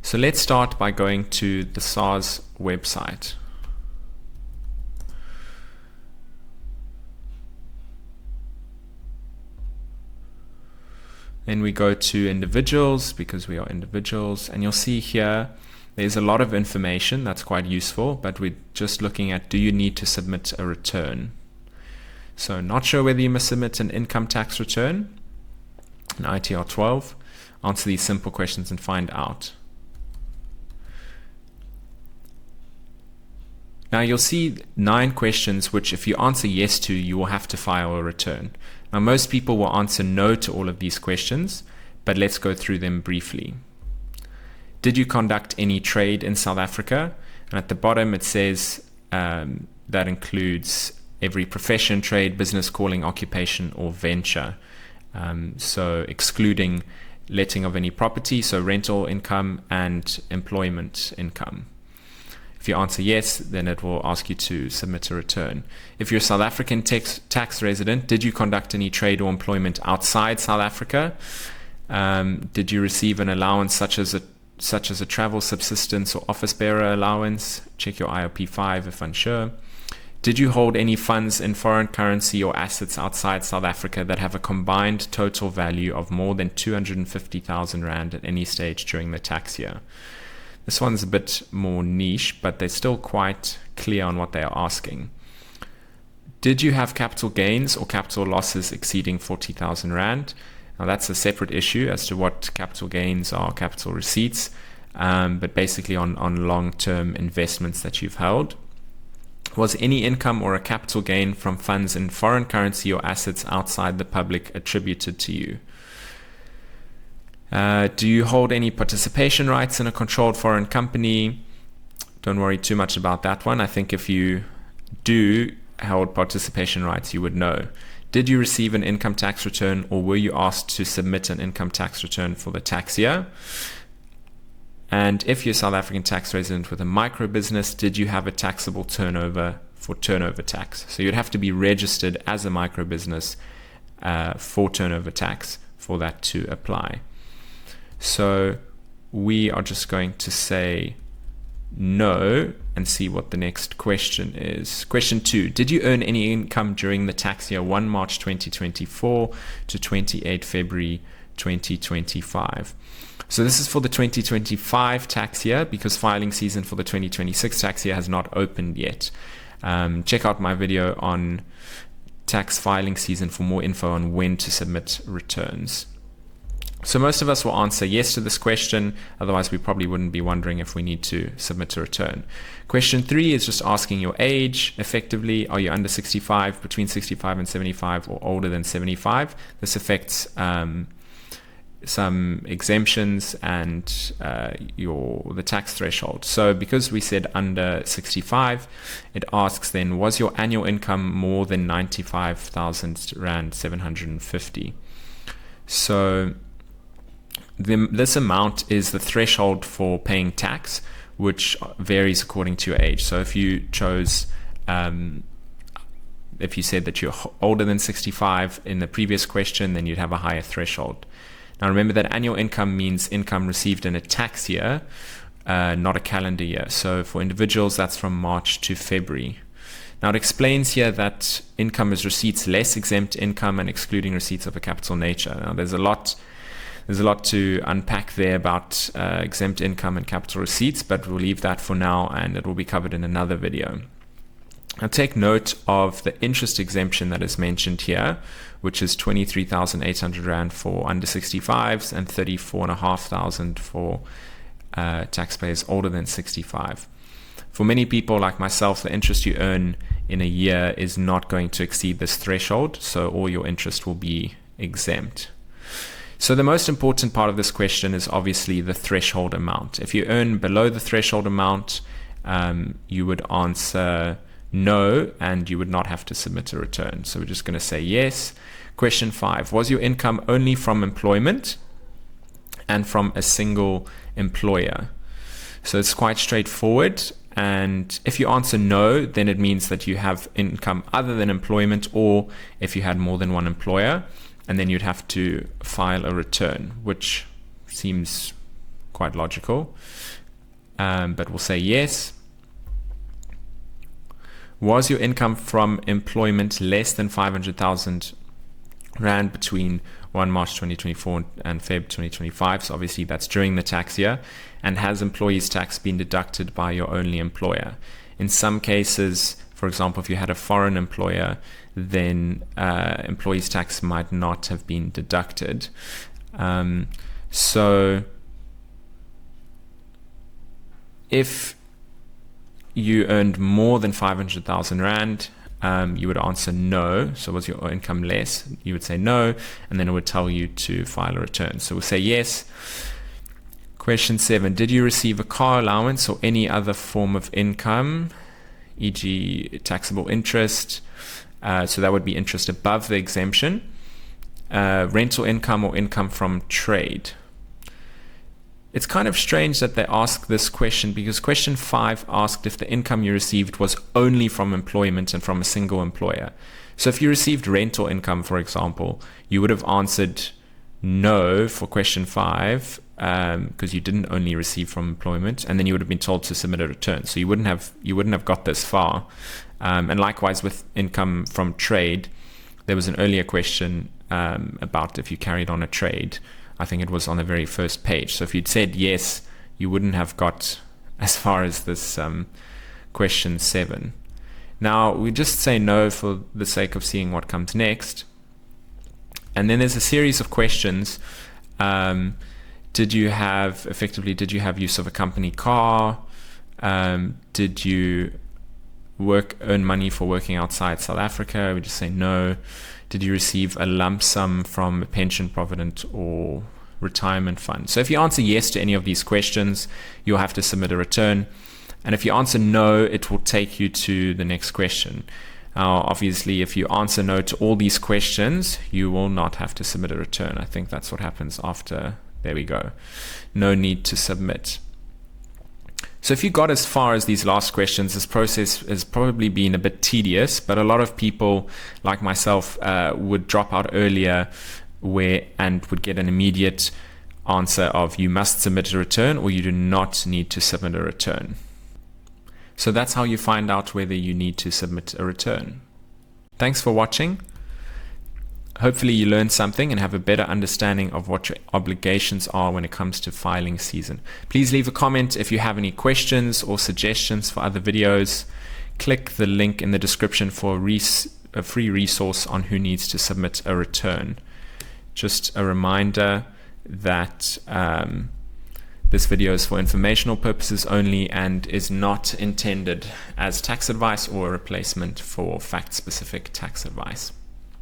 So let's start by going to the SARS website. Then we go to individuals, because we are individuals, and you'll see here there's a lot of information that's quite useful, but we're just looking at, do you need to submit a return? So not sure whether you must submit an income tax return, an ITR 12. Answer these simple questions and find out. Now you'll see 9 questions which if you answer yes to, you will have to file a return. Now most people will answer no to all of these questions, but let's go through them briefly. Did you conduct any trade in South Africa? And at the bottom it says that includes every profession, trade, business, calling, occupation, or venture. So excluding letting of any property, so rental income and employment income. If you answer yes, then it will ask you to submit a return. If you're a South African tax resident, did you conduct any trade or employment outside South Africa? Did you receive an allowance such as a travel subsistence or office bearer allowance? Check your IOP5 if unsure. Did you hold any funds in foreign currency or assets outside South Africa that have a combined total value of more than 250,000 Rand at any stage during the tax year? This one's a bit more niche, but they're still quite clear on what they are asking. Did you have capital gains or capital losses exceeding 40,000 Rand? Now that's a separate issue as to what capital gains are, capital receipts, but basically on long-term investments that you've held. Was any income or a capital gain from funds in foreign currency or assets outside the public attributed to you? Do you hold any participation rights in a controlled foreign company? Don't worry too much about that one. I think if you do hold participation rights, you would know. Did you receive an income tax return, or were you asked to submit an income tax return for the tax year? And if you're a South African tax resident with a micro business, did you have a taxable turnover for turnover tax? So you'd have to be registered as a micro business for turnover tax for that to apply. So we are just going to say no and see what the next question is. Question 2, did you earn any income during the tax year 1 March 2024 to 28 February 2025? So this is for the 2025 tax year, because filing season for the 2026 tax year has not opened yet. Check out my video on tax filing season for more info on when to submit returns. So most of us will answer yes to this question, otherwise we probably wouldn't be wondering if we need to submit a return. Question 3 is just asking your age. Effectively, are you under 65, between 65 and 75, or older than 75? This affects some exemptions and the tax threshold. So because we said under 65, it asks then, was your annual income more than 95,000 Rand 750? So this amount is the threshold for paying tax, which varies according to your age. So if you chose, if you said that you're older than 65 in the previous question, then you'd have a higher threshold. Now remember that annual income means income received in a tax year, not a calendar year. So for individuals, that's from March to February. Now it explains here that income is receipts less exempt income and excluding receipts of a capital nature. Now there's a lot to unpack there about exempt income and capital receipts, but we'll leave that for now and it will be covered in another video. Now take note of the interest exemption that is mentioned here, which is 23,800 Rand for under 65s and 34,500 for taxpayers older than 65. For many people like myself, the interest you earn in a year is not going to exceed this threshold, so all your interest will be exempt. So the most important part of this question is obviously the threshold amount. If you earn below the threshold amount, you would answer no, and you would not have to submit a return. So we're just going to say yes. Question 5, was your income only from employment and from a single employer? So it's quite straightforward. And if you answer no, then it means that you have income other than employment, or if you had more than one employer, and then you'd have to file a return, which seems quite logical. But we'll say yes. Was your income from employment less than 500,000 Rand between 1 March 2024 and Feb 2025? So obviously that's during the tax year. And has employees' tax been deducted by your only employer? In some cases, for example, if you had a foreign employer, then employees' tax might not have been deducted. So if you earned more than 500,000 Rand, you would answer no. So was your income less? You would say no, and then it would tell you to file a return. So we'll say yes. Question 7, did you receive a car allowance or any other form of income, e.g. taxable interest? So that would be interest above the exemption. Rental income or income from trade. It's kind of strange that they ask this question, because question 5 asked if the income you received was only from employment and from a single employer. So if you received rental income, for example, you would have answered no for question 5, because you didn't only receive from employment, and then you would have been told to submit a return. So you wouldn't have got this far. And likewise with income from trade, there was an earlier question about if you carried on a trade. I think it was on the very first page. So if you'd said yes, you wouldn't have got as far as this question 7. Now we just say no for the sake of seeing what comes next. And then there's a series of questions. Did you have use of a company car? Did you earn money for working outside South Africa? We just say no. Did you receive a lump sum from a pension, provident, or retirement fund? So if you answer yes to any of these questions, you'll have to submit a return. And if you answer no, it will take you to the next question. Now, obviously, if you answer no to all these questions, you will not have to submit a return. I think that's what happens after. There we go. No need to submit. So if you got as far as these last questions, this process has probably been a bit tedious, but a lot of people, like myself, would drop out earlier and would get an immediate answer of you must submit a return or you do not need to submit a return. So that's how you find out whether you need to submit a return. Thanks for watching. Hopefully you learned something and have a better understanding of what your obligations are when it comes to filing season. Please leave a comment if you have any questions or suggestions for other videos. Click the link in the description for a free resource on who needs to submit a return. Just a reminder that this video is for informational purposes only and is not intended as tax advice or a replacement for fact-specific tax advice.